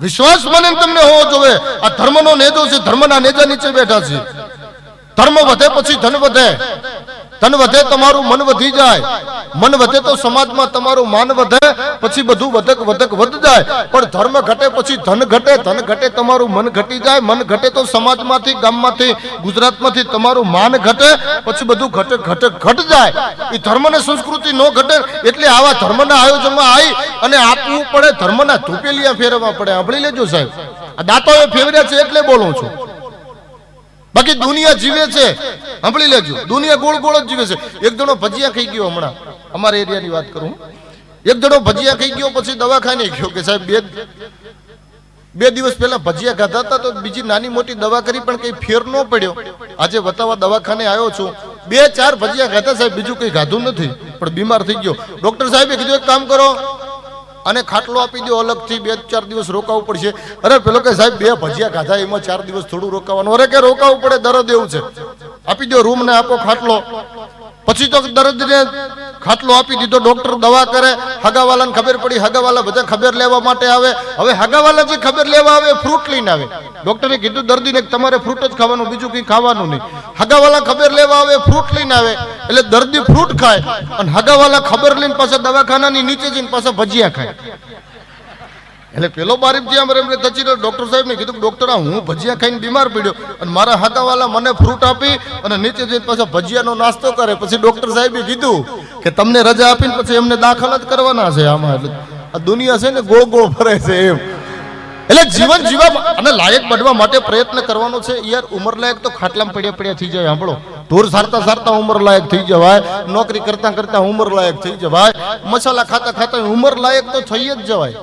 વિશ્વાસ મને તમને હોવો જોઈએ. આ ધર્મનો નેજો છે, ધર્મના નેજા નીચે બેઠા છે. ધર્મ વધે પછી ધન વધે, ધન વધે તમારું મન વધી જાય, મન વધે તો સમાજમાં તમારું માન વધે, પછી બધું વધ જાય. પણ ધર્મ ઘટે પછી ધન ઘટે, ધન ઘટે તમારું મન ઘટી જાય, મન ઘટે તો સમાજમાંથી, ગામમાંથી, ગુજરાતમાંથી તમારું માન ઘટે, પછી બધું ઘટ જાય. એ ધર્મ ને સંસ્કૃતિ નો ઘટે એટલે આવા ધર્મના આયોજનમાં આવી અને આપવું પડે, ધર્મના ધૂપેલિયા ફેરવવા પડે. સાંભળી લેજો સાહેબ, આ દાતાઓએ ફેરવ્યા છે એટલે બોલું છું. બાકી દુનિયા જીવે છે, સાંભળી લેજો, દુનિયા ગોળ ગોળ જ જીવે છે. એક જણો ભજીયા ખાઈ ગયો, હમણાં અમારા એરિયાની વાત કરું, એક જણો ભજીયા ખાઈ ગયો, પછી દવાખાને ગયો કે સાહેબ બે દિવસ પહેલા ભજીયા ખાધા હતા તો બીજી નાની મોટી દવા કરી પણ કઈ ફેર ન પડ્યો. આજે વતાવા દવાખાને આવ્યો છું, 2-4 ભજીયા ખાધા સાહેબ, બીજું કઈ ખાધું નથી પણ બીમાર થઈ ગયો. ડોક્ટર સાહેબે કીધું એક કામ કરો અને ખાટલો આપી દો, અલગથી 2-4 દિવસ રોકાવું પડશે. અરે પેલો કે સાહેબ 2 ભજીયા ખાધા એમાં 4 દિવસ થોડું રોકાવાનું. અરે કે રોકાવું પડે, દર્દ એવું છે, આપી દો, રૂમ ને આપો ખાટલો. પછી તો દર્દ ને ખાટલો આપી દીધો. ડોક્ટર દવા કરે, હગાવાલાને ખબર પડી, હગાવાલા બધા ખબર લેવા માટે આવે. હવે હગાવાલા જે ખબર લેવા આવે ફ્રૂટ લઈને આવે. ડોક્ટરે કીધું દર્દીને તમારે ફ્રૂટ જ ખાવાનું, બીજું કંઈ ખાવાનું નહીં. હગાવાલા ખબર લેવા આવે, ફ્રૂટ લઈને આવે, એટલે દર્દી ફ્રૂટ ખાય અને હગાવાલા ખબર લઈને પાછા દવાખાનાની નીચે જઈને પાછા ભજીયા ખાય. એટલે પેલો બારીફ જે એમને તચી રહ્યો, ડોક્ટર સાહેબ ને કીધું ડોક્ટર હું ભજીયા ખાઈને બીમાર પડ્યો અને મારા હગાવાલા મને ફ્રૂટ આપી અને નીચે જઈને પાછા ભજીયાનો નાસ્તો કરે. પછી ડોક્ટર સાહેબે કીધું કે તમને રજા આપીને પછી એમને દાખલ જ કરવાના છે આમાં. એટલે આ દુનિયા છે ને ગોળ ગોળ ફરે છે એમ. એટલે જીવન જીવવા અને લાયક બનવા માટે પ્રયત્ન કરવાનો છે યાર. ઉંમર લાયક તો ખાટલામાં પડ્યા થઈ જાય. સાંભળો, ઢોર સારતા ઉંમર લાયક થઈ જવાય, નોકરી કરતા ઉંમર લાયક થઈ જવાય, મસાલા ખાતા ઉંમર લાયક તો થઈ જ જવાય.